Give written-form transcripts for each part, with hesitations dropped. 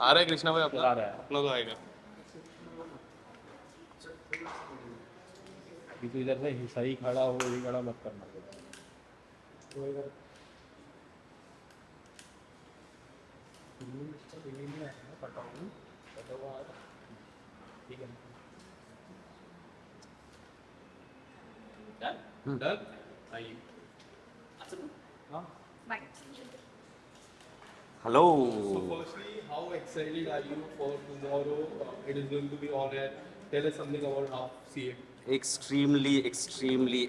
आ रहा है कृष्णा भाई अपना चला रहा है। अपना तो आएगा। अभी तो इधर से सही खड़ा हो, इधर खड़ा मत करना। ठीक है। डन आइए। हाँ। Hello. So firstly, how excited are you for tomorrow? It is going to be on air. Tell us something about Half CA. Extremely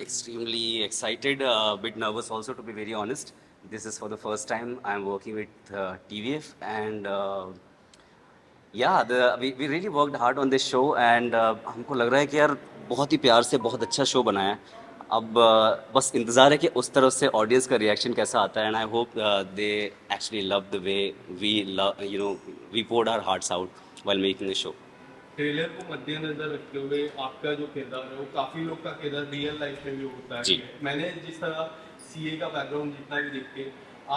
excited. A bit nervous also, to be very honest. This is for the first time I'm working with TVF, and we really worked hard on this show, and हमको लग रहा है कि यार बहुत ही प्यार से बहुत अच्छा शो बनाया है. अब बस इंतज़ार है कि उस तरफ से ऑडियंस का रिएक्शन कैसा आता है, and I hope they actually love the way we love we poured our hearts out while making the show. Trailer को मद्देनजर रखते हुए आपका जो किरदार है वो काफी लोग का किरदार रियल लाइफ में भी होता जी. है. मैंने जिस तरह सीए का बैकग्राउंड जितना भी देख के,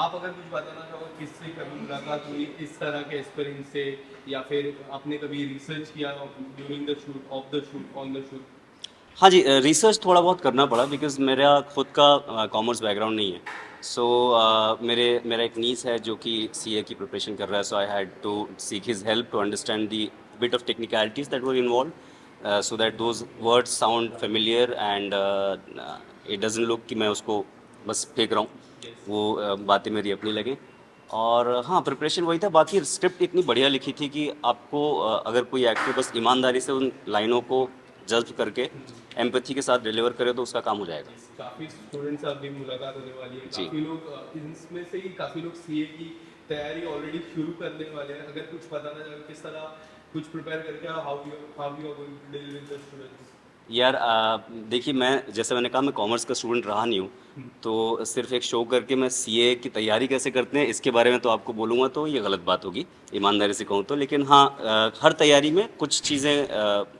आप अगर कुछ बताना चाहो किससे कभी मुलाकात हुई इस तरह के एक्सपीरियंस से, या फिर आपने कभी रिसर्च किया during the shoot, of the shoot, on the shoot? हाँ जी, रिसर्च थोड़ा बहुत करना पड़ा बिकॉज मेरा खुद का कॉमर्स बैकग्राउंड नहीं है. सो मेरा एक नीस है जो कि सीए की प्रिपरेशन कर रहा है. So I had to seek his help to understand the bit of technicalities that were involve, so that those words sound familiar and it doesn't look कि मैं उसको बस फेंक रहा हूँ, वो बातें मेरी अपनी लगें. और हाँ, प्रिपरेशन वही था. बाकी स्क्रिप्ट इतनी बढ़िया लिखी थी कि आपको अगर कोई एक्टर बस ईमानदारी से उन लाइनों को जज्ब करके एम्पैथी के साथ डिलीवर करे तो उसका काम हो जाएगा. काफी स्टूडेंट्स से अभी मुलाकात होने वाली है. जी. काफी लोग इनमें से ही काफी लोग सीए की तैयारी ऑलरेडी शुरू करने वाले हैं. अगर कुछ बताना चाहो किस तरह कुछ प्रिपेयर करके, how you are going to deal with the students? यार देखिए, मैं जैसे मैंने कहा मैं कॉमर्स का स्टूडेंट रहा नहीं हूँ, तो सिर्फ एक शो करके मैं सीए की तैयारी कैसे करते हैं इसके बारे में तो आपको बोलूँगा तो ये गलत बात होगी, ईमानदारी से कहूँ तो. लेकिन हाँ, हर तैयारी में कुछ चीज़ें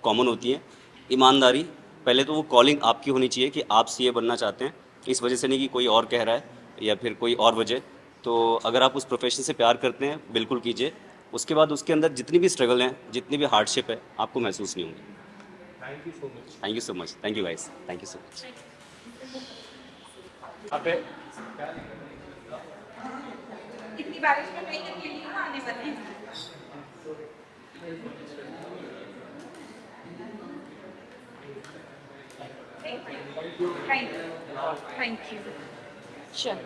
कॉमन होती हैं. ईमानदारी पहले तो, वो कॉलिंग आपकी होनी चाहिए कि आप सीए बनना चाहते हैं, इस वजह से नहीं कि कोई और कह रहा है या फिर कोई और वजह. तो अगर आप उस प्रोफेशन से प्यार करते हैं बिल्कुल कीजिए. उसके बाद उसके अंदर जितनी भी स्ट्रगल हैं, जितनी भी हार्डशिप है, आपको महसूस नहीं होंगी. Thank you so much. Thank you so much. Thank you guys. Thank you so much. यहाँ पे इतनी बारिश में नहीं अकेली हूँ, आने वाली हूँ. Thank you. Sure.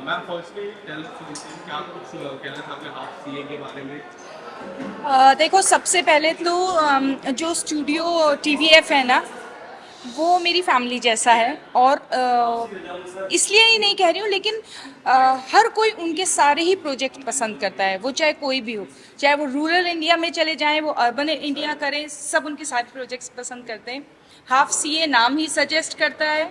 Ma'am firstly tell us क्या कुछ कहना चाहते हैं आप सीए के बारे में? देखो, सबसे पहले तो जो स्टूडियो टीवीएफ है ना, वो मेरी फैमिली जैसा है. और इसलिए ही नहीं कह रही हूँ, लेकिन हर कोई उनके सारे ही प्रोजेक्ट पसंद करता है, वो चाहे कोई भी हो, चाहे वो रूरल इंडिया में चले जाएं, वो अर्बन इंडिया करें, सब उनके सारे प्रोजेक्ट्स पसंद करते हैं. हाफ सीए नाम ही सजेस्ट करता है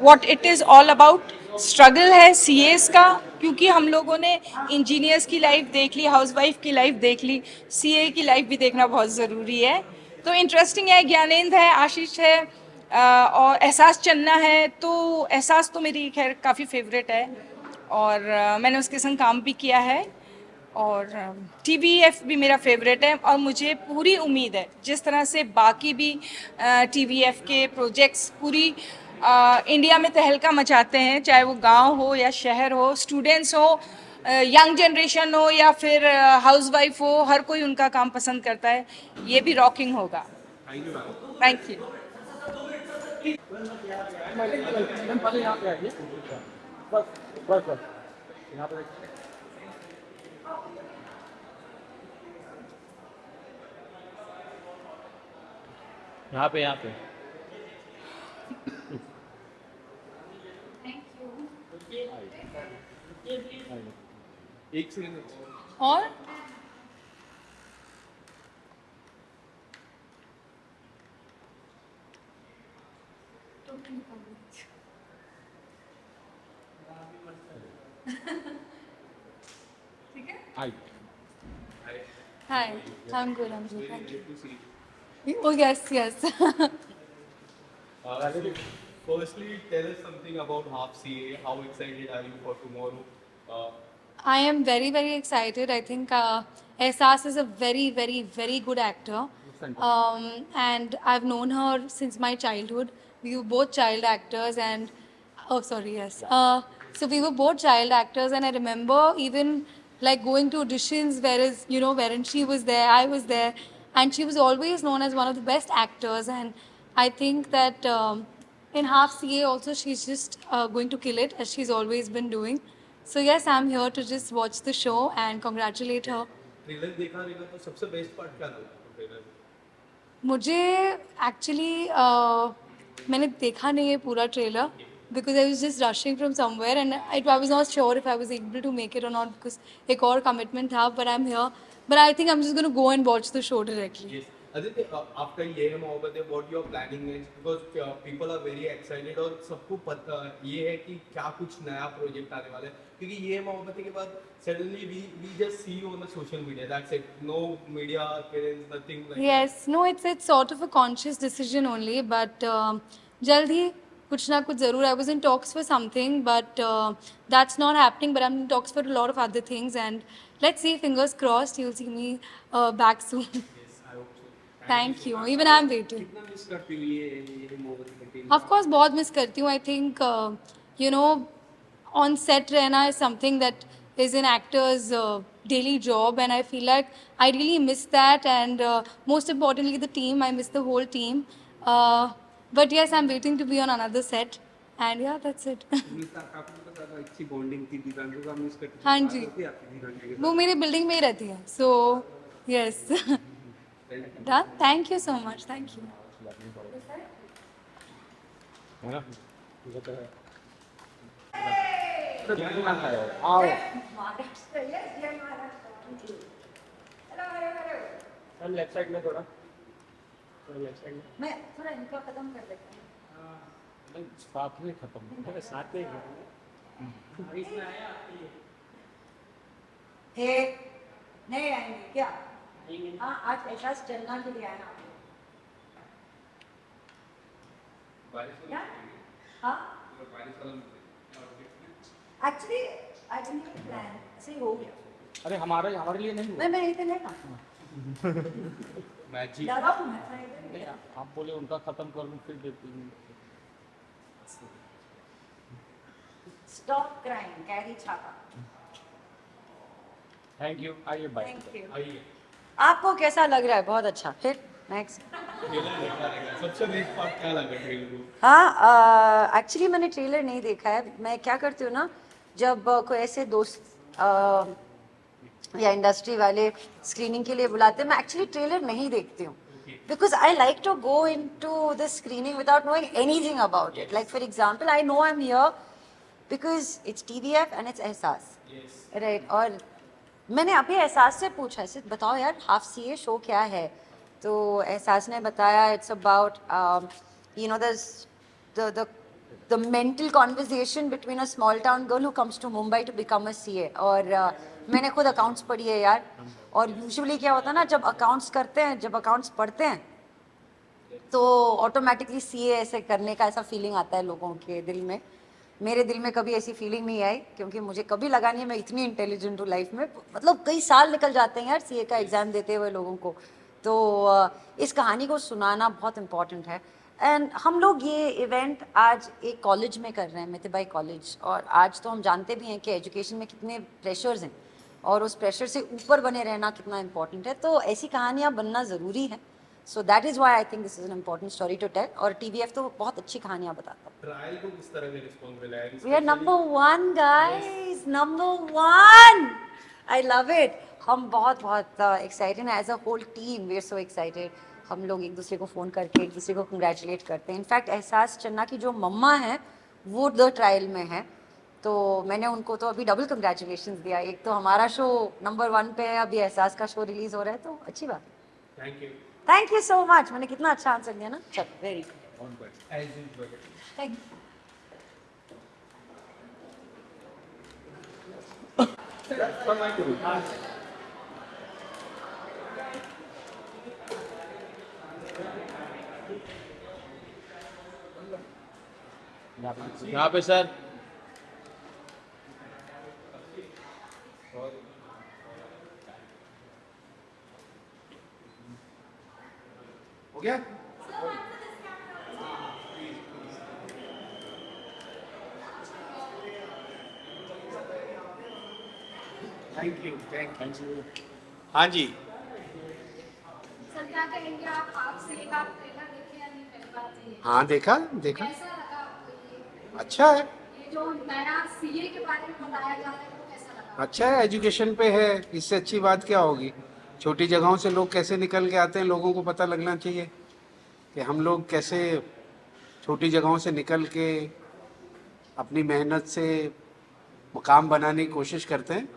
what it is all about. Struggle है सीएस का, क्योंकि हम लोगों ने इंजीनियर्स की लाइफ देख ली, हाउसवाइफ की लाइफ देख ली, सीए की लाइफ भी देखना बहुत ज़रूरी है. तो इंटरेस्टिंग है. ज्ञानेंद्र है, आशीष है, और एहसास चन्ना है. तो एहसास तो मेरी खैर काफ़ी फेवरेट है, और मैंने उसके संग काम भी किया है. और टीवीएफ भी मेरा फेवरेट है, और मुझे पूरी उम्मीद है जिस तरह से बाकी भी टीवीएफ के प्रोजेक्ट्स पूरी इंडिया में तहलका मचाते हैं, चाहे वो गांव हो या शहर हो, स्टूडेंट्स हो, यंग जनरेशन हो या फिर हाउसवाइफ हो, हर कोई उनका काम पसंद करता है. ये भी रॉकिंग होगा. Thank you ma'am. Thank you. पहले यहाँ पे आइए. बस बस बस यहाँ पे यहाँ पे एक सेकंड. और ठीक है. आई. Hi, I'm good. I'm good. Thank you. To see. Oh yes, yes. Firstly, tell us something about Half CA. How excited are you for tomorrow? I am very, very excited. I think Ehsas is a very, very, very good actor. And I've known her since my childhood. We were both child actors, and oh, sorry, yes. So we were both child actors, and I remember even like going to auditions, whereas, wherein she was there, I was there, and she was always known as one of the best actors. And I think that in half CA also, she's just going to kill it as she's always been doing. So yes, I'm here to just watch the show and congratulate her. Trailer देखा रहेगा तो सबसे best part क्या लगा trailer? मुझे actually मैंने देखा नहीं है पूरा trailer because I was just rushing from somewhere and I was not sure if I was able to make it or not because एक और कमिटमेंट था but I am here but I think I am just gonna go and watch the show directly Yes. Aditya, after ये है मोहब्बत है, what you are planning next? Because people are very excited और सबको पता ये है कि क्या कुछ नया प्रोजेक्ट आने वाला है, क्योंकि ये है मोहब्बत के बाद suddenly we just see you on the social media. That's it. No media appearance, nothing like that. Yes, no, it's sort of a conscious decision only, but जल्द ही कुछ ना कुछ ज़रूर. I was in talks for something, but that's not happening. But I'm in talks for a lot of other things, and let's see. Fingers crossed, you'll see me back soon. Yes, I hope so. Thank you. Even I'm waiting. कितना miss करती हूँ ये मोहब्बत की team? Of course, बहुत miss करती हूँ. I think you know, on set रहना is something that is an actor's daily job, and I feel like I really miss that. And most importantly, the team. I miss the whole team. But yes, I'm waiting to be on another set, and yeah, that's it. अच्छी bonding थी दीवानों का, miss करती हाँ जी. आपकी दीवानों के वो मेरी बिल्डिंग में ही रहती है. So yes. Done. Thank you so much. Thank you. है ना? आओ हम लेफ्ट साइड में थोड़ा लेफ्ट साइड में मैं थोड़ा इनका खत्म कर देता हूँ. नहीं, साथ में खत्म साथ में हे नहीं आएंगे क्या? हाँ, आज एहसास चलना के लिए आना. क्या? हाँ? Actually, I didn't have a plan. ऐसे ही हो गया. अरे हमारे लिए नहीं हुआ. मैं इधर लेना. मैजिक लगा हूँ मैं इधर. नहीं, आप बोले उनका खत्म कर लूँ फिर देती हूँ. Stop crying. Carry छाता. Thank you. आइए बाय. Thank you. आइए आपको कैसा लग रहा है? बहुत अच्छा. फिर नेक्स्ट. ट्रेलर देखा रहेगा, सबसे बेस्ट पार्ट क्या लगा ट्रेलर को? हाँ, एक्चुअली मैंने ट्रेलर नहीं देखा है. मैं क्या करती हूँ ना, जब कोई ऐसे दोस्त या इंडस्ट्री वाले स्क्रीनिंग के लिए बुलाते हैं, मैं एक्चुअली ट्रेलर नहीं देखती हूँ. Because I like to go into the screening without knowing anything about it. Like for example, I know I am here because it's TVF and it's Ehsaas, right. और मैंने अभी एहसास से पूछा, ऐसे बताओ यार हाफ CA शो क्या है, तो एहसास ने बताया it's about you know the mental conversation between a small town girl who comes to Mumbai to become a CA. और मैंने खुद अकाउंट्स पढ़ी है यार. और यूजुअली क्या होता है ना, जब अकाउंट्स करते हैं, जब अकाउंट्स पढ़ते हैं, तो ऑटोमेटिकली CA ऐसे करने का ऐसा फीलिंग आता है लोगों के दिल में. मेरे दिल में कभी ऐसी फीलिंग नहीं आई, क्योंकि मुझे कभी लगा नहीं है मैं इतनी इंटेलिजेंट हूँ लाइफ में. मतलब कई साल निकल जाते हैं यार CA का एग्ज़ाम देते हुए लोगों को. तो इस कहानी को सुनाना बहुत इम्पॉर्टेंट है. एंड हम लोग ये इवेंट आज एक कॉलेज में कर रहे हैं, मिथिबाई कॉलेज. और आज तो हम जानते भी हैं कि एजुकेशन में कितने प्रेशर्स हैं, और उस प्रेशर से ऊपर बने रहना कितना इम्पॉर्टेंट है. तो ऐसी कहानियाँ बनना ज़रूरी है. So that is why I think this is an important story to tell. और TVF तो बहुत अच्छी कहानियाँ बताता है. ट्रायल को किस तरह का रिस्पॉन्स मिला है? We are number 1 guys, number 1. I love it. हम बहुत एक्साइटेड हैं. As a whole team we are so excited. हम लोग एक दूसरे को फ़ोन करके एक दूसरे को कंग्रेचुलेट करते हैं. इनफैक्ट एहसास चन्ना की जो मम्मा है वो द ट्रायल में है, तो मैंने उनको तो अभी डबल कंग्रेचुलेशंस दिया. एक तो हमारा शो नंबर 1 पे है, अभी एहसास का शो रिलीज हो रहा है, तो अच्छी बात है. Thank you. Thank you so much. मैंने कितना अच्छा आंसर दिया ना. चल, very good. As usual. Thank यहाँ पे सर. हो गया? Thank you, thank you. हाँ जी, सर क्या कहेंगे आप सीए का ट्रेलर देखे या नहीं पहली बात तो ये हाँ देखा देखा, कैसा लगा आपको ये अच्छा है, ये जो नया सीए के बारे में बताया जा रहा है वो कैसा लगा अच्छा है, एजुकेशन पे है, इससे अच्छी बात क्या होगी। छोटी जगहों से लोग कैसे निकल के आते हैं, लोगों को पता लगना चाहिए कि हम लोग कैसे छोटी जगहों से निकल के अपनी मेहनत से मुकाम बनाने की कोशिश करते हैं।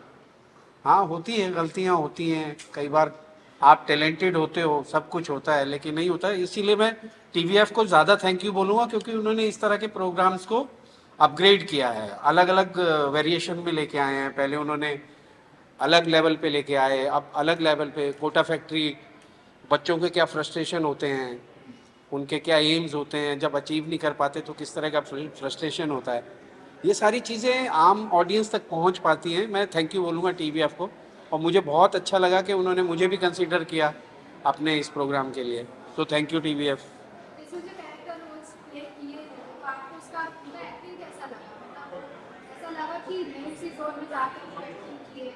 हाँ होती है, गलतियाँ होती हैं, कई बार आप टैलेंटेड होते हो, सब कुछ होता है, लेकिन नहीं होता है। इसीलिए मैं टीवीएफ को ज़्यादा थैंक यू बोलूँगा, क्योंकि उन्होंने इस तरह के प्रोग्राम्स को अपग्रेड किया है, अलग अलग वेरिएशन में लेके आए हैं। पहले उन्होंने अलग लेवल पे लेके आए, अब अलग लेवल पे कोटा फैक्ट्री, बच्चों के क्या फ्रस्ट्रेशन होते हैं, उनके क्या एम्स होते हैं, जब अचीव नहीं कर पाते तो किस तरह का फ्रस्ट्रेशन होता है, ये सारी चीज़ें आम ऑडियंस तक पहुंच पाती हैं। मैं थैंक यू बोलूँगा टीवीएफ को, और मुझे बहुत अच्छा लगा कि उन्होंने मुझे भी कंसीडर किया अपने इस प्रोग्राम के लिए, तो थैंक यू टीवीएफ। इसमें जो कैरेक्टर रोल्स प्ले किए हैं, तो आपको उसका पूरा एक्टिंग कैसा लगा मतलब ऐसा लगा कि नहीं उसी जोन में जाकर वो एक्टिंग किए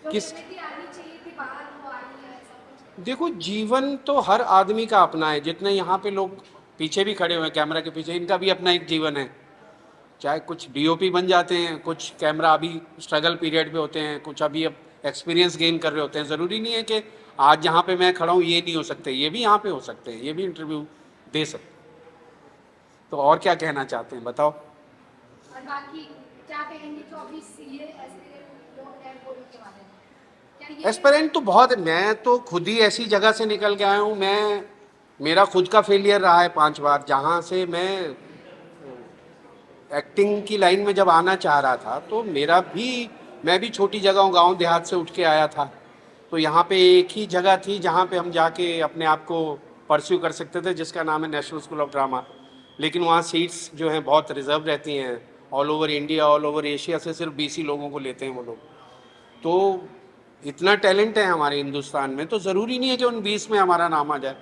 जो किस- की आनी चाहिए थी बाहर वो आई है ऐसा कुछ देखो, जीवन तो हर आदमी का अपना है, जितने यहाँ पे लोग पीछे भी खड़े हुए हैं कैमरा के पीछे, इनका भी अपना एक जीवन है। चाहे कुछ डीओपी बन जाते हैं, कुछ कैमरा अभी स्ट्रगल पीरियड पे होते हैं, कुछ अभी अब एक्सपीरियंस गेन कर रहे होते हैं। ज़रूरी नहीं है कि आज जहाँ पे मैं खड़ा हूँ ये नहीं हो सकते, ये भी यहाँ पे हो सकते हैं, ये भी इंटरव्यू दे सकते हैं। तो और क्या कहना चाहते हैं बताओ। और बाकी क्या कहेंगे जो अभी सीए एस्पिरेंट लोग हैं वो लोग के बारे में क्या ये एस्पिरेंट तो बहुत है, मैं तो खुद ही ऐसी जगह से निकल के आया हूँ। मैं, मेरा खुद का फेलियर रहा है 5 बार, जहाँ से मैं एक्टिंग की लाइन में जब आना चाह रहा था तो मैं भी छोटी जगह गांव देहात से उठ के आया था। तो यहाँ पे एक ही जगह थी जहाँ पे हम जाके अपने आप को परस्यू कर सकते थे, जिसका नाम है नेशनल स्कूल ऑफ ड्रामा। लेकिन वहाँ सीट्स जो हैं बहुत रिजर्व रहती हैं, all over India, all over Asia से सिर्फ 20 ही लोगों को लेते हैं वो लोग। तो इतना टैलेंट है हमारे हिंदुस्तान में, तो ज़रूरी नहीं है कि उन 20 में हमारा नाम आ जाए।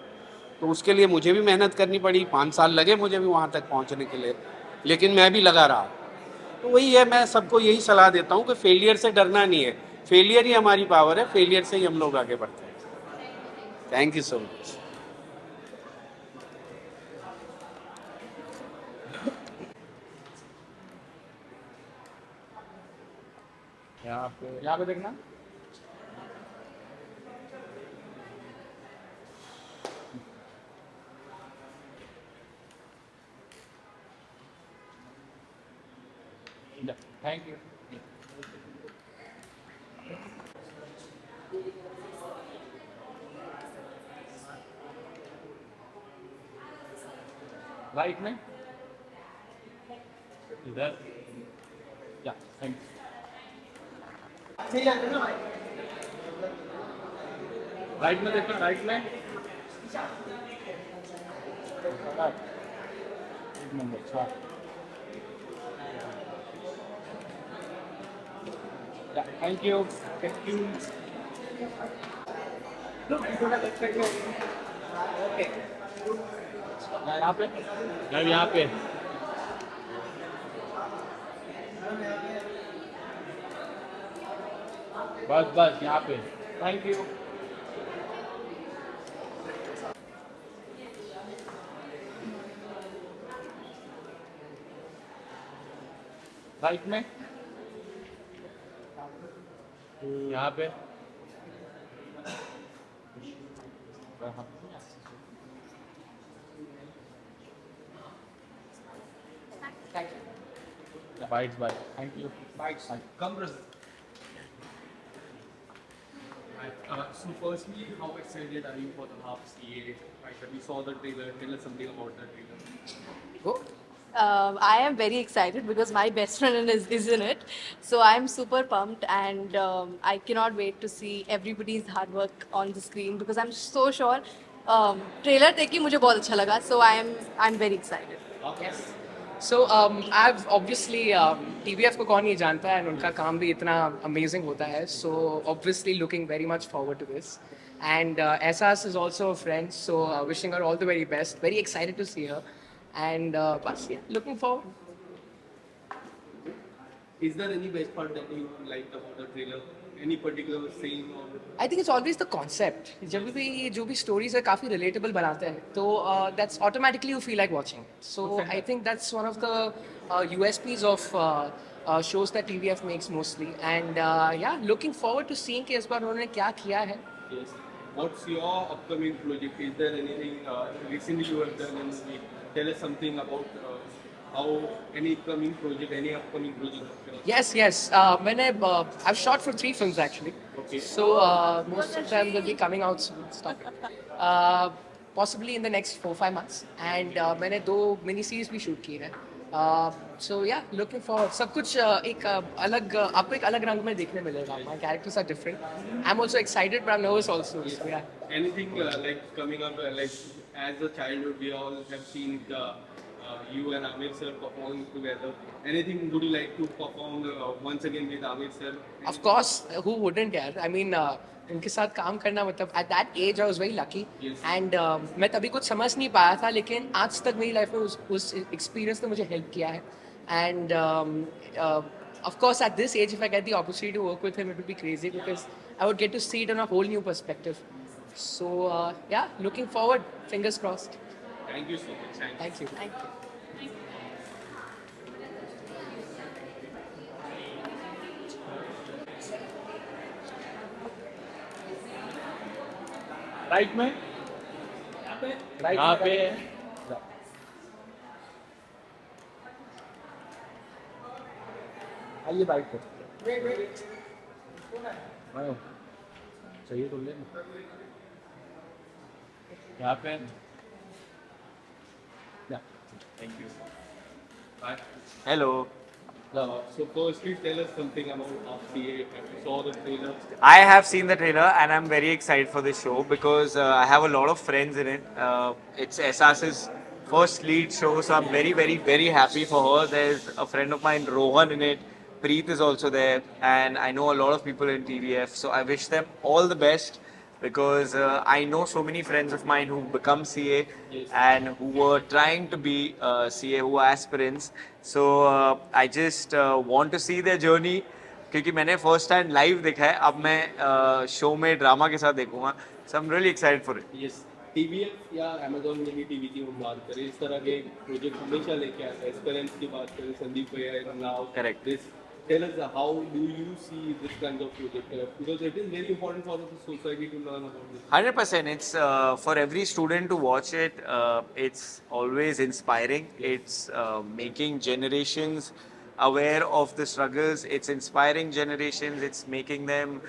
तो उसके लिए मुझे भी मेहनत करनी पड़ी, 5 साल लगे मुझे भी वहाँ तक पहुँचने के लिए, लेकिन मैं भी लगा रहा। तो वही है, मैं सबको यही सलाह देता हूँ कि फेलियर से डरना नहीं है, फेलियर ही हमारी पावर है, फेलियर से ही हम लोग आगे बढ़ते हैं। Thank you so much. यहाँ पे देखना। Thank you. राइट में इधर, या थैंक यू। राइट में देखना, राइट में एक number 4। Thank you, thank you. यहाँ पे, यहाँ पे बस बस यहाँ पे। Thank you. राइट में, यहाँ पे bites bye. Thank you. Bites. Come, brother. So firstly, how excited are you for the half CA? Right, we saw the trailer. Tell us something about the trailer. I am very excited because my best friend is in it. So I'm super pumped and I cannot wait to see everybody's hard work on the screen because I'm so sure trailer देख के मुझे बहुत अच्छा लगा. So I'm very excited. Yes. So I've obviously TVF को कौन नहीं जानता है, and उनका काम भी इतना amazing होता है. So obviously looking very much forward to this. And Essas is also a friend, so wishing her all the very best. Very excited to see her. And bas, yeah, looking forward. Is there any best part that you liked about the trailer? Any particular scene or I think it's always the concept. जब भी ये जो भी stories है काफी relatable बनाते हैं, तो that's automatically you feel like watching. So I think that's one of the USPs of shows that TVF makes mostly. And yeah, looking forward to seeing कि इस बार उन्होंने क्या किया है. yes? What's your upcoming project? Is there anything recently you have done in the week? Tell us something about how any upcoming project of yours. Yes. I've shot for 3 films actually. Okay. So most of them will be coming out soon. Stop it. Possibly in the next 4-5 months. And मैंने 2 mini series भी shoot किए हैं. So yeah, looking forward. सब कुछ एक अलग आपको एक अलग रंग में देखने मिलेगा. My characters are different. I'm also excited, but I'm nervous also. So yeah. Anything like coming up like as a childhood we all have seen the you and Amir sir performing together. Anything would you like to perform once again with Amir sir? Of course, who wouldn't यार? I mean, उनके साथ काम करना मतलब at that age I was very lucky. Yes. And मैं तभी कुछ समझ नहीं पाया था, लेकिन आज तक मेरी लाइफ में उस एक्सपीरियंस ने मुझे हेल्प किया है. And of course, at this age, if I get the opportunity to work with him, it would be crazy because I would get to see it on a whole new perspective. So yeah, looking forward. Fingers crossed. Thank you so much. Thank you. Right में यहाँ पे आइए bike पे आयो चाहिए तो ले यहाँ पे Thank you. Bye. Hello. So firstly, tell us something about CA. I saw the trailer. I have seen the trailer and I'm very excited for this show because I have a lot of friends in it. It's Essas's first lead show, so I'm very, very, very happy for her. There's a friend of mine, Rohan, in it. Preet is also there, and I know a lot of people in TVF. So I wish them all the best because I know so many friends of mine who become CA and who were trying to be CA, who are aspirants. So I just want to see their journey. क्योंकि मैंने first time live देखा है, अब मैं show में drama के साथ देखूंगा. So I am really excited for it. Yes. TVF या Amazon मिनी टीवी की हम बात करें, इस तरह के प्रोजेक्ट हमेशा लेके आते हैं. एस्पेरेंस की बात करें, संदीप भैया now. Correct. This tell us how do you see this kind of project because it is very important for the society to learn about this. 100%. It's for every student to watch it. It's always inspiring. It's making generations aware of the struggles. It's inspiring generations. It's making them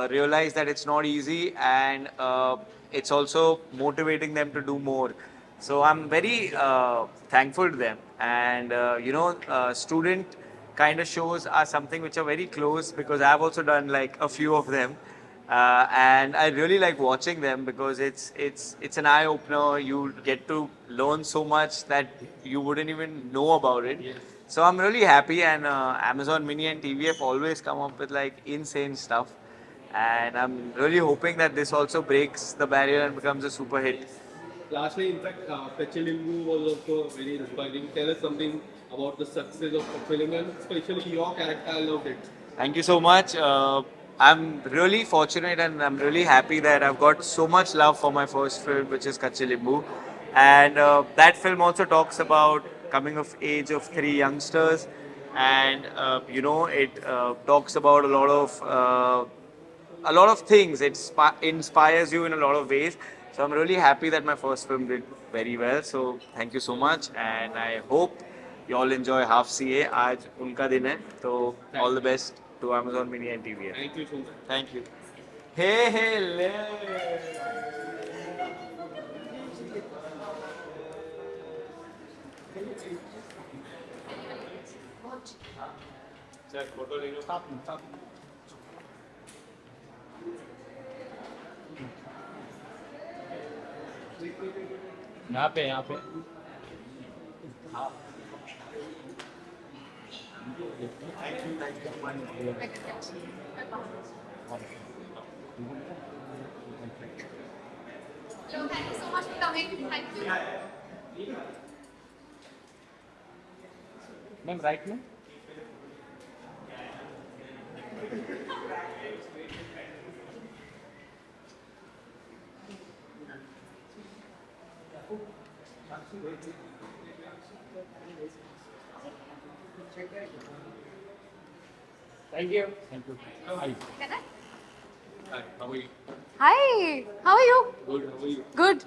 realize that it's not easy, and it's also motivating them to do more. So I'm very thankful to them. And student kind of shows are something which are very close because I've also done like a few of them. And I really like watching them because it's an eye opener. You get to learn so much that you wouldn't even know about it. So I'm really happy, and Amazon Mini and TVF always come up with like insane stuff, and I'm really hoping that this also breaks the barrier and becomes a super hit. Lastly, in fact, Pechalimbu was also very inspiring. Tell us something about the success of Pechalimbu and especially your character. I loved it. Thank you so much. I'm really fortunate and I'm really happy that I've got so much love for my first film, which is Kachilimbu. And that film also talks about coming of age of 3 youngsters. And, it talks about a lot of things. It inspires you in a lot of ways. So I'm really happy that my first film did very well. So thank you so much. And I hope you all enjoy Half CA. आज उनका दिन है. So all the best to Amazon Mini and TVF. Thank you so much. Thank you. Hey, le. Sir, photo ले लो. यहाँ पे So thank you so much for coming. Thank you. Ma'am right में thank you Hi. Can I? Hi, how are you? Hi, how are you? Good, how are you? Good.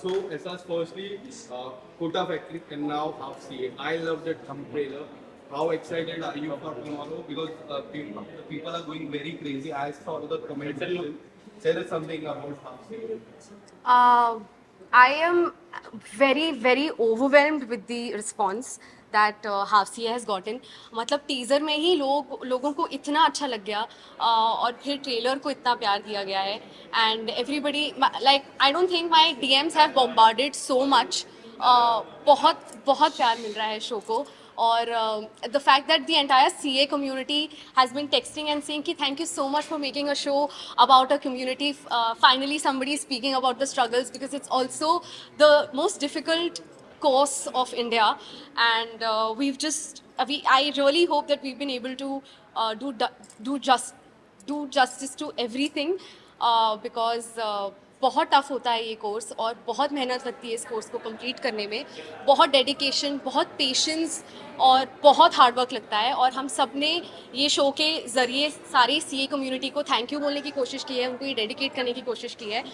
So, Essas, firstly, Kota Factory and now Half CA. I love that thumb trailer. How excited are you for tomorrow? Because people are going very crazy. I saw the comment section. Tell us something about Half CA. I am very, very overwhelmed with the response that Half CA has gotten. मतलब teaser में ही लोगों को इतना अच्छा लग गया और फिर ट्रेलर को इतना प्यार दिया गया है and everybody like I don't think my DMs have bombarded so much. बहुत बहुत प्यार मिल रहा है शो को और the fact that the entire CA community has been texting and saying कि thank you so much for making a show about a community. Finally somebody is speaking about the struggles because it's also the most difficult course of India and I really hope that we've been able to do justice to everything because बहुत tough होता है ये course और बहुत मेहनत लगती है इस कोर्स को कंप्लीट करने में. बहुत डेडिकेशन, बहुत पेशेंस और बहुत हार्ड वर्क लगता है और हम सब ने ये शो के ज़रिए सारे CA कम्युनिटी को थैंक यू बोलने की कोशिश की है, उनको ये डेडिकेट करने की कोशिश की है.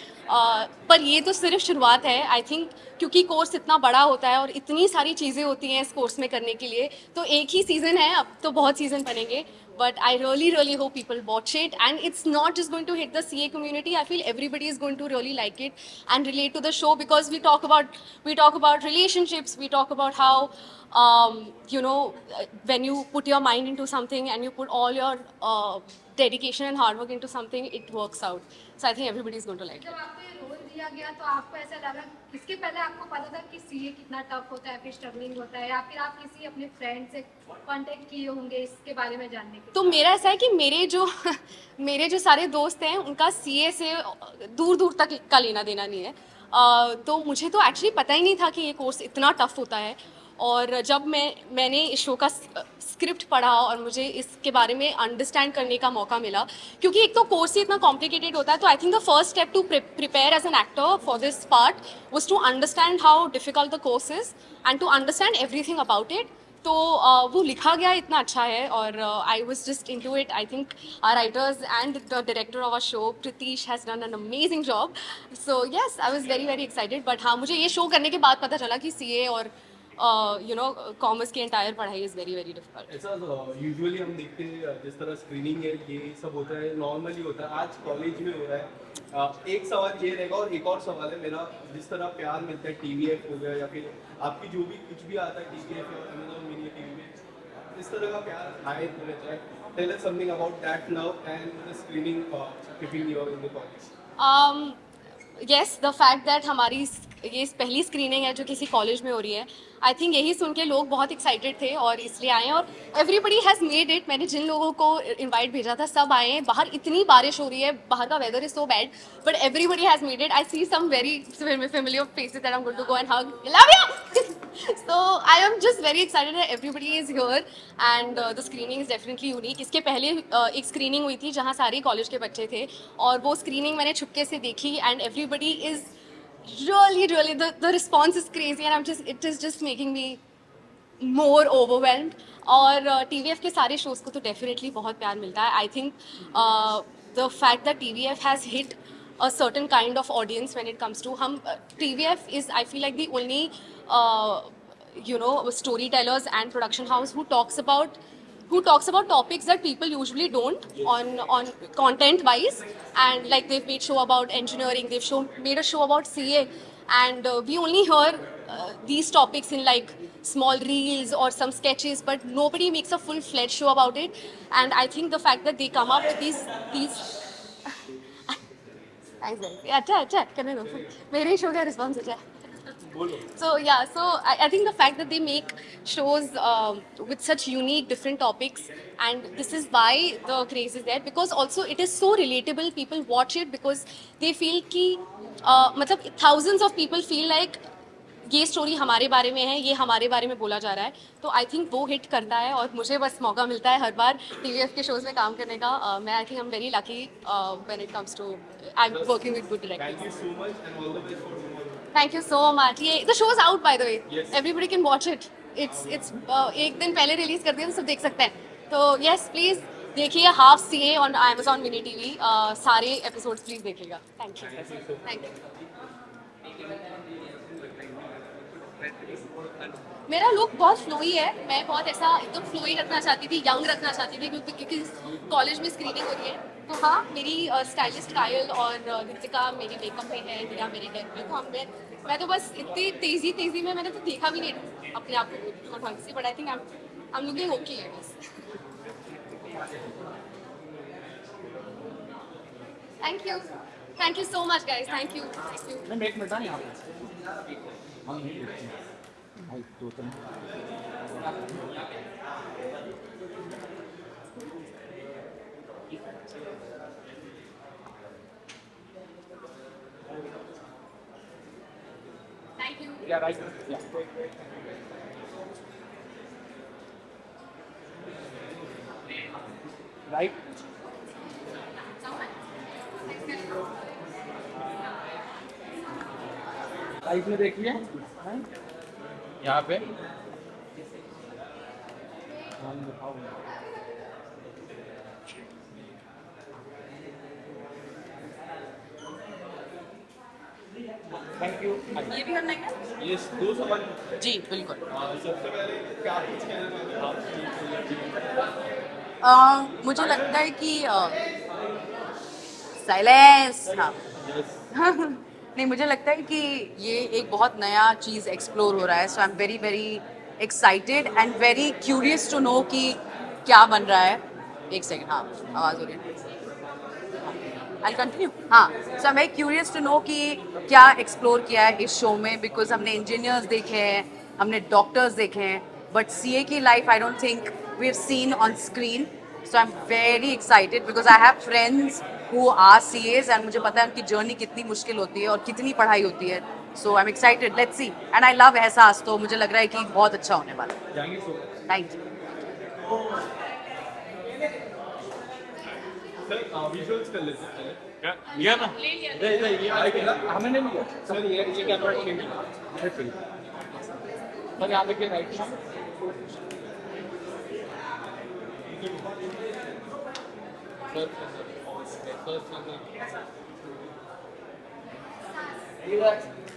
पर ये तो सिर्फ शुरुआत है. आई थिंक क्योंकि कोर्स इतना बड़ा होता है और इतनी सारी चीज़ें होती हैं इस कोर्स में करने के लिए, तो एक ही सीज़न है, अब तो बहुत सीज़न बनेंगे. But I really hope people watch it and it's not just going to hit the CA community. I feel everybody is going to really like it and relate to the show because we talk about relationships, we talk about how when you put your mind into something and you put all your dedication and hard work into something, it works out. So I think everybody is going to like it. जब आपको ये role दिया गया तो आपको ऐसा लगा, इसके पहले आपको पता था कि CA कितना टफ होता है, फिर स्ट्रगलिंग होता है, या फिर आप किसी अपने फ्रेंड से कांटेक्ट किए होंगे इसके बारे में जानने के लिए? तो मेरा ऐसा है कि मेरे जो सारे दोस्त हैं उनका CA से दूर दूर तक का लेना देना नहीं है. तो मुझे तो एक्चुअली पता ही नहीं था कि ये कोर्स इतना टफ होता है और जब मैंने इस शो का स्क्रिप्ट पढ़ा और मुझे इसके बारे में अंडरस्टैंड करने का मौका मिला क्योंकि एक तो कोर्स ही इतना कॉम्प्लिकेटेड होता है. तो I think the first step to prepare as an actor for this part was to understand how difficult the course is and to understand everything about it. तो वो लिखा गया इतना अच्छा है और I was just into it. I think our writers and the director of our show Pritish has done an amazing job. So yes, I was very very excited. But हाँ, मुझे ये शो करने के बाद पता चला कि CA और कॉमर्स की एंटायर पढ़ाई इज़ वेरी वेरी डिफिकल्ट. ऐसा यूजुअली हम देखते हैं जिस तरह स्क्रीनिंग है ये सब होता है, नॉर्मली होता है, आज कॉलेज में हो रहा है. एक सवाल ये रहेगा और एक और सवाल है मेरा, जिस तरह प्यार मिलता है TVF हो गया या फिर आपकी जो भी कुछ भी आता है TVF और Amazon Mini TV में, इस तरह का प्यार हाई रहता है. Tell us something about that love and the screening keeping you in the college. Yes, the fact that हमारी ये पहली स्क्रीनिंग है जो किसी कॉलेज में हो रही है, आई थिंक यही सुन के लोग बहुत एक्साइटेड थे और इसलिए आए और एवरीबडी हैज़ मेड इट. मैंने जिन लोगों को इनवाइट भेजा था सब आए हैं. बाहर इतनी बारिश हो रही है, बाहर का weather is so bad, but everybody has made it. I see some very familiar faces that I'm going to go and hug. Love you! So I am just very excited that everybody is here and the screening is definitely unique. इसके पहले एक screening हुई थी जहाँ सारे college के बच्चे थे और वो स्क्रीनिंग मैंने छुपके से देखी and everybody is really the response is crazy and it is just making me more overwhelmed. और TVF के सारे शोज़ को तो डेफिनेटली बहुत प्यार मिलता है. I think the fact that TVF has hit a certain kind of audience when it comes to TVF is, I feel like, the only storytellers and production house who talks about topics that people usually don't on content wise. And like they've made show about engineering, made a show about CA, and we only hear these topics in like small reels or some sketches, but nobody makes a full-fledged show about it. And I think the fact that they come up with these Thanks, अच्छा करने दो, मेरे ही show का response अच्छा है. So yeah, so I think the fact that they make shows with such unique, different topics, and this is why the craze is there. Because also it is so relatable. People watch it because they feel कि मतलब thousands of people feel like ये story हमारे बारे में है, ये हमारे बारे में बोला जा रहा है. तो आई थिंक वो हिट करता है और मुझे बस मौका मिलता है हर बार TVF के शोज में काम करने का. मैं I think I am very lucky when it comes to I am working with good Thank directors. you so much and all the best for tomorrow. Thank you so much. ये the show is out by the way, Yes. Everybody can watch it. It's एक दिन पहले release कर दिया तो सब देख सकते हैं. तो यस प्लीज देखिए half CA on Amazon mini TV. सारे एपिसोड्स प्लीज देखिएगा. Thank you. मेरा लुक बहुत फ्लोई है. मैं बहुत ऐसा एकदम फ्लोई रखना चाहती थी, यंग रखना चाहती थी, क्योंकि कॉलेज में स्क्रीनिंग हो रही है. तो हाँ, मेरी स्टाइलिस्ट कायल और नितिका मेरी मेकअप में है, दिया मेरे हेयर में. तो मैं तो बस इतनी तेजी में मैंने तो देखा भी नहीं अपने आप को ढंग से. But I think I am looking okay I guess. Thank you so much guys. Thank you. Ma'am एक मिनट यहाँ पे हम नहीं देखते हैं. भाई दो तीन थैंक यू. या राइट या राइट. राइट में देखिए यहाँ पे. Thank you. ये भी करना है क्या? Yes, दो सवाल. जी बिल्कुल. सबसे पहले क्या कुछ कहना चाहते हैं आप? मुझे लगता है कि साइलेंस. हाँ. नहीं, मुझे लगता है कि ये एक बहुत नया चीज़ एक्सप्लोर हो रहा है. So I am very very excited and very curious to know कि क्या बन रहा है. एक सेकंड. हाँ, आवाज़ हो रही है. I continue. हाँ, so I am very curious to know कि क्या एक्सप्लोर किया है इस शो में. बिकॉज हमने इंजीनियर्स देखे हैं, हमने डॉक्टर्स देखे हैं, बट CA की life I don't think we have seen on screen. So I am very excited because I have friends who are CAs and मुझे पता है उनकी जर्नी कितनी मुश्किल होती है और कितनी पढ़ाई होती है. So I am excited. Let's see. And I love एहसास. तो मुझे लग रहा है कि बहुत अच्छा होने वाला है. Thank you so much. Thank you. Sir visuals कर लेते हैं पहले. लिया ना. ये आएगा. हमें नहीं लिया सर ये कैमरा चेंज. सर यहाँ देखिए राइट में.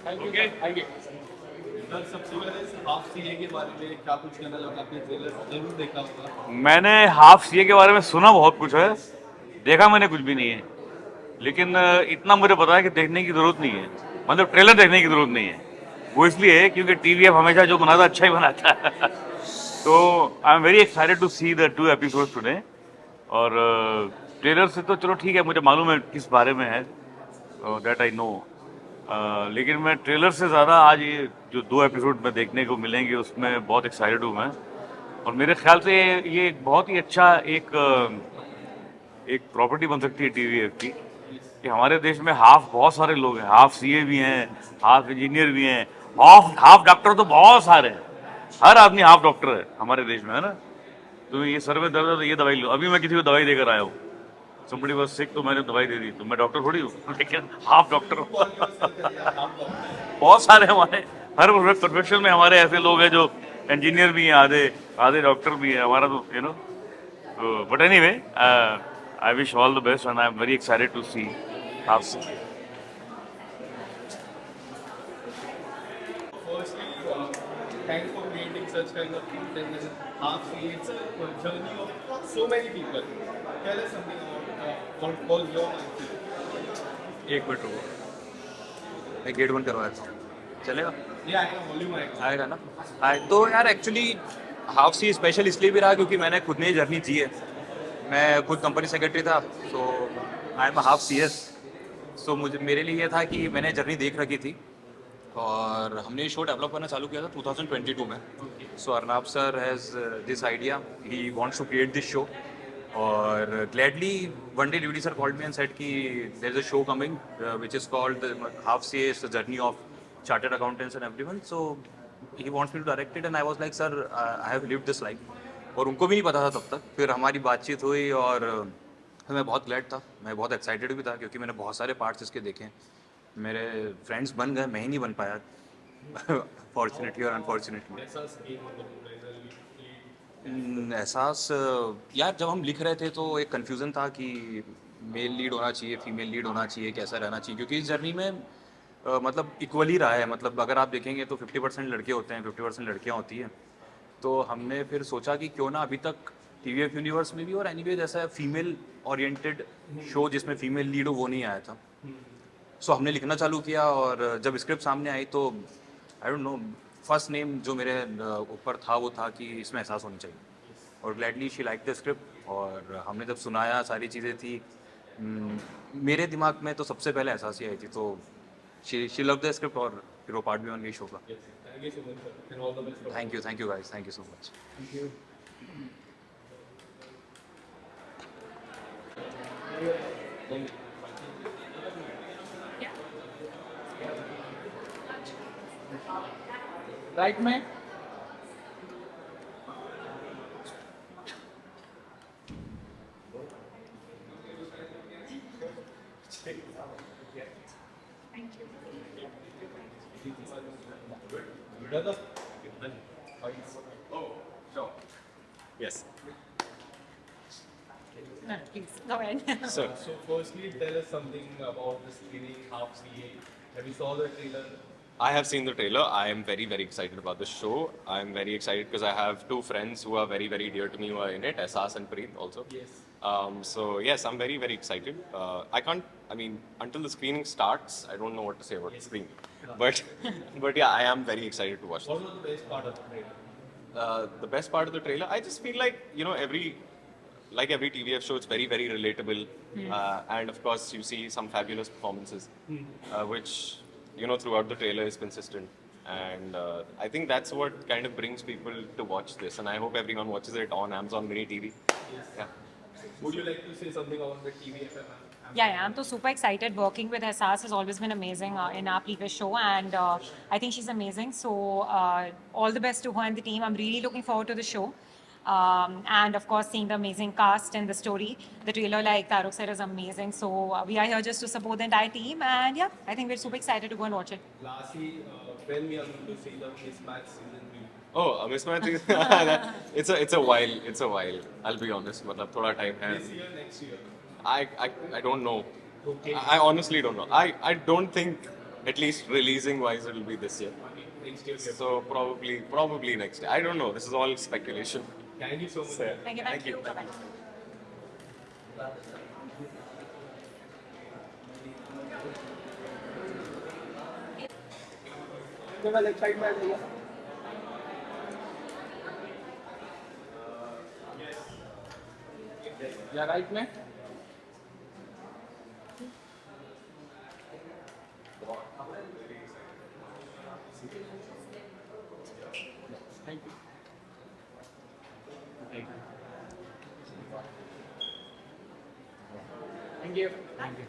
Thank you. आइए सर. सबसे पहले हाफ CA के बारे में क्या कुछ कहना चाहोगे? आपने ट्रेलर जरूर देखा होगा. मैंने हाफ CA के बारे में सुना बहुत कुछ है, देखा मैंने कुछ भी नहीं है. लेकिन इतना मुझे पता है कि देखने की जरूरत नहीं है. मतलब ट्रेलर देखने की जरूरत नहीं है. वो इसलिए है क्योंकि TVF हमेशा जो बनाता अच्छा ही बनाता है. तो I am very excited to see the 2 episodes today. और ट्रेलर से तो चलो ठीक है, मुझे मालूम है किस बारे में है, दैट आई नो. लेकिन मैं ट्रेलर से ज़्यादा आज ये जो 2 एपिसोड में देखने को मिलेंगे उसमें बहुत एक्साइटेड हूँ मैं. और मेरे ख्याल से ये एक बहुत ही अच्छा एक प्रॉपर्टी बन सकती है TVF की, कि हमारे देश में बहुत सारे लोग हैं. हाफ CA भी हैं, हाफ इंजीनियर भी हैं, हाफ डॉक्टर तो बहुत सारे हैं. हर आदमी हाफ डॉक्टर है हमारे देश में, है ना. तो ये सर में दर्द है तो ये दवाई लो. अभी मैं किसी को दवाई देकर आया हूँ. somebody was sick तो मैंने दवाई दे दी. तो मैं डॉक्टर थोड़ी हूँ, लेकिन हाफ डॉक्टर हूँ. बहुत सारे हमारे हर प्रोफेशन में हमारे ऐसे लोग हैं जो इंजीनियर भी हैं, आधे डॉक्टर भी हैं. हमारा तो you know. But anyway I wish all the best and I am very excited to see half CA. Firstly, thanks for creating such kind of things and half CA. It's a journey of so many people. Tell us something about what was your mindset. एक minute रुको, मैं gate बंद करवाया था. चलेगा? ये आएगा volume आएगा. आएगा ना. तो यार एक्चुअली हाफ CA स्पेशल इसलिए भी रहा क्योंकि मैंने खुद ने जर्नी जी है. मैं खुद कंपनी सेक्रेटरी था. सो आई एम हाफ CS. सो मेरे लिए ये था कि मैंने जर्नी देख रखी थी और हमने ये शो डेवलप करना चालू किया था 2022 में. So Arnab sir has this idea, he wants to create this show. और gladly one day duty sir called me and said कि there is a show coming which is called half CA is the journey of chartered accountants and everyone. So he wants me to direct it and I was like sir I have lived this life. और उनको भी नहीं पता था तब तक. फिर हमारी बातचीत हुई और मैं बहुत ग्लैड था, मैं बहुत एक्साइटेड भी था क्योंकि मैंने बहुत सारे पार्ट्स इसके देखे हैं. मेरे फ्रेंड्स बन गए, मैं ही नहीं बन पाया फॉर्चुनेटली और अनफॉर्चुनेटली. एहसास यार जब हम लिख रहे थे तो एक कन्फ्यूज़न था कि मेल लीड होना चाहिए, फीमेल लीड होना चाहिए, कैसा रहना चाहिए. क्योंकि इस जर्नी में मतलब इक्वली रहा है. मतलब अगर आप देखेंगे तो 50% लड़के होते हैं, 50% लड़कियाँ होती हैं. तो हमने फिर सोचा कि क्यों ना अभी तक TVF यूनिवर्स में भी और एनीवे जैसा फीमेल ओरिएंटेड शो जिसमें फीमेल लीड हो वो नहीं आया था. सो हमने लिखना चालू किया और जब स्क्रिप्ट सामने आई तो I don't know, first name जो मेरे ऊपर था वो था कि इसमें एहसास होनी चाहिए. और gladly she like the script. और हमने जब सुनाया सारी चीज़ें थी, मेरे दिमाग में तो सबसे पहले एहसास ही आई थी. तो शी लव द स्क्रिप्ट और फिर वो पार्ट भी बन गई शो का. Thank you guys, thank you so much. Right में Yes. No, please go ahead. So firstly, tell us something about the screening Half CA. Have you saw the trailer? I have seen the trailer. I am very, very excited about the show. I am very excited because I have two friends who are very, very dear to me who are in it, Asas and Preet also. Yes. So yes, I'm very, very excited. Until the screening starts, I don't know what to say about the screening. But yeah, I am very excited to watch What it. was the best part of the trailer? The best part of the trailer, I just feel like, every TVF show, it's very, very relatable. And of course, you see some fabulous performances, which, throughout the trailer is consistent. And I think that's what kind of brings people to watch this. And I hope everyone watches it on Amazon Mini TV. Yes. Yeah. Would you like to say something about the TVFM? Yeah, I'm so super excited. Working with Asas has always been amazing in our previous show, and I think she's amazing. So all the best to her and the team. I'm really looking forward to the show. And of course, seeing the amazing cast and the story. The trailer, like Taruk said, is amazing. So we are here just to support the entire team, and yeah, I think we're super excited to go and watch it. Lastly, when we are going to see the Mismatch season 3? Oh, a mismatch is it's a while. It's a while. I'll be honest. मतलब थोड़ा time है. This year, next year? I don't know. Okay. I honestly don't know. I don't think, at least releasing wise, it'll be this year. Next year. So probably next year. I don't know. This is all speculation. Thank you so much. Thank you. Bye-bye. या right में thank you thank you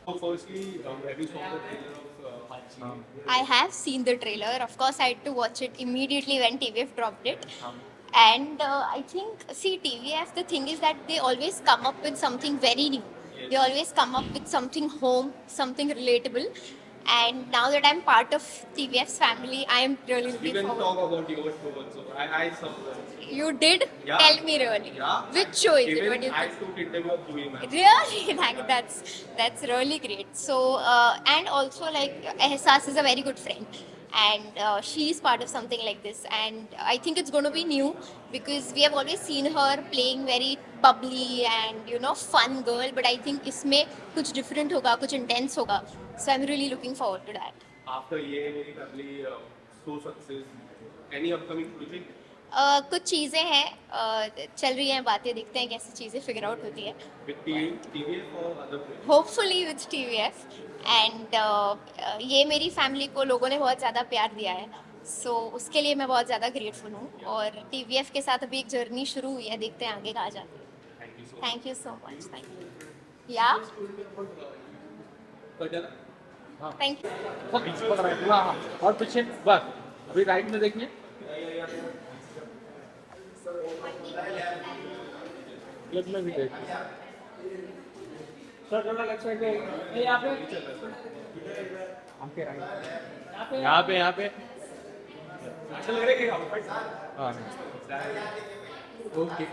So firstly, have you saw the trailer of Half CA? I have seen the trailer. Of course, I had to watch it immediately when TVF dropped it. And I think, see, TVF, the thing is that they always come up with something very new. They always come up with something home, something relatable. And now that I'm part of TVF's family, I am really You looking can forward. talk about your show also. I saw that. You did? Yeah. Tell me really. Yeah. Which show is it? Even What do you I think? took interview of Julie ma'am. Really? That's really great. So and also like Ehsas is a very good friend, and she is part of something like this, and I think it's going to be new because we have always seen her playing very bubbly and fun girl, but I think इसमें कुछ different होगा, कुछ intense होगा. So I'm really looking forward to that. After Ye Meri Family, so success, any upcoming project? कुछ चीज़ें हैं, चल रही हैं बातें, देखते हैं कैसी चीज़ें फिगर आउट होती है. With TVF or other place? Hopefully with TVF. And ये मेरी फैमिली को लोगों ने बहुत ज़्यादा प्यार दिया है, सो उसके लिए मैं बहुत ज़्यादा ग्रेटफुल हूँ. और TVF के साथ अभी एक जर्नी शुरू हुई है, देखते हैं आगे कहाँ जाते हैं. Thank you so much. Thank you. या थैंक यू. और पीछे बस अभी राइट में देखिए. लेफ्ट में भी देखिए. सर थोड़ा लेफ्ट साइड पे यहाँ पे यहाँ पे अच्छा लग रहा है क्या? हाँ ओके.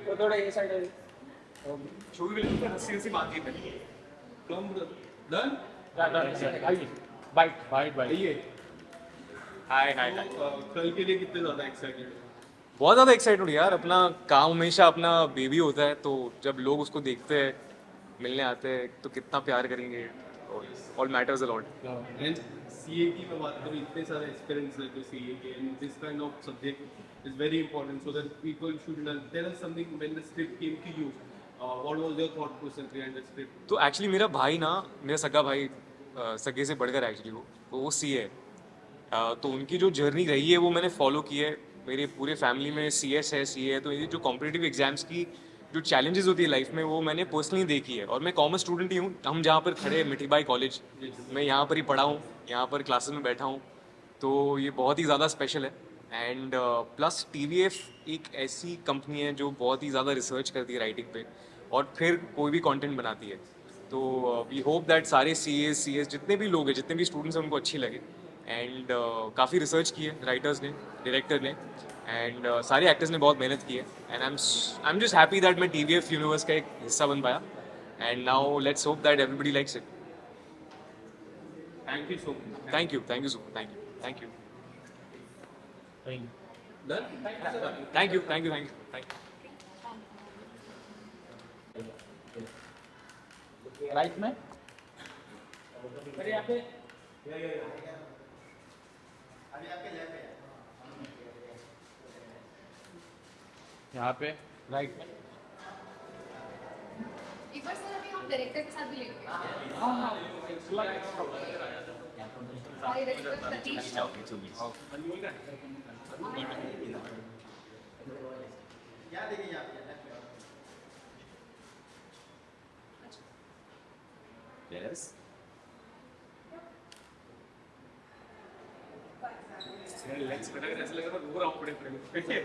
तो थोड़ा ये साइड है. Should we look at हंसी बातचीत है? Come done? आइए. बाइट ये हाय कल के लिए कितने ज़्यादा एक्साइटेड? बहुत ज़्यादा एक्साइटेड यार. अपना काम हमेशा अपना बेबी होता है, तो जब लोग उसको देखते हैं, मिलने आते हैं, तो कितना प्यार करेंगे. All matters a lot. And CA की मैं बात करूँ, इतने सारे एक्सपीरियंस है तो CA के, and this kind of subject is very important so that people should tell us something when the script came to you. What was your thought process behind the script? तो actually मेरा भाई ना, मेरा सगा भाई, सगे से बढ़कर एक्चुअली वो CA है. तो उनकी जो जर्नी रही है वो मैंने फॉलो की है. मेरे पूरे फैमिली में CS है, CA है, तो ये जो कॉम्पिटिटिव एग्जाम्स की जो चैलेंजेस होती है लाइफ में, वो मैंने पर्सनली देखी है. और मैं कॉमर्स स्टूडेंट ही हूँ. हम जहाँ पर खड़े हैं मिठीबाई कॉलेज, मैं यहाँ पर ही पढ़ा हूँ, यहाँ पर क्लासेस में बैठा हूँ, तो ये बहुत ही ज़्यादा स्पेशल है. एंड प्लस TVF एक ऐसी कंपनी है जो बहुत ही ज़्यादा रिसर्च करती है राइटिंग पे, और फिर कोई भी कंटेंट बनाती है. तो वी होप दैट सारे CS जितने भी लोग हैं, जितने भी स्टूडेंट्स हैं, उनको अच्छी लगे. एंड काफ़ी रिसर्च की है राइटर्स ने, डायरेक्टर ने, एंड सारे एक्टर्स ने बहुत मेहनत की है. And I am just happy that मैं TVF यूनिवर्स का एक हिस्सा बन पाया. And now let's hope that everybody likes it. Thank you so much. Thank you so much. Thank you. Done? Thank you. Right में. अरे यहाँ पे यहाँ पे राइट में. एक बार सर अभी हम डायरेक्टर के साथ भी लेंगे. Yes. लेट्स बेटर ऐसा लग रहा है दूर आओ पड़े. Thank you.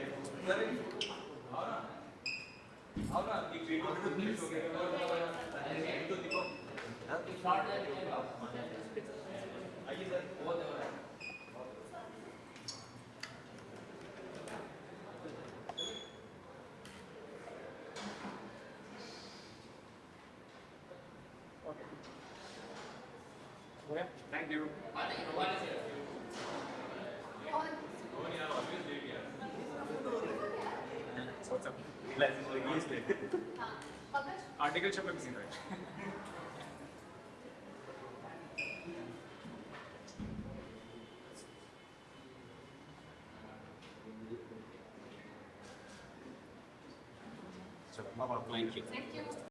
आर्टिकल छपे किसी का. Thank you.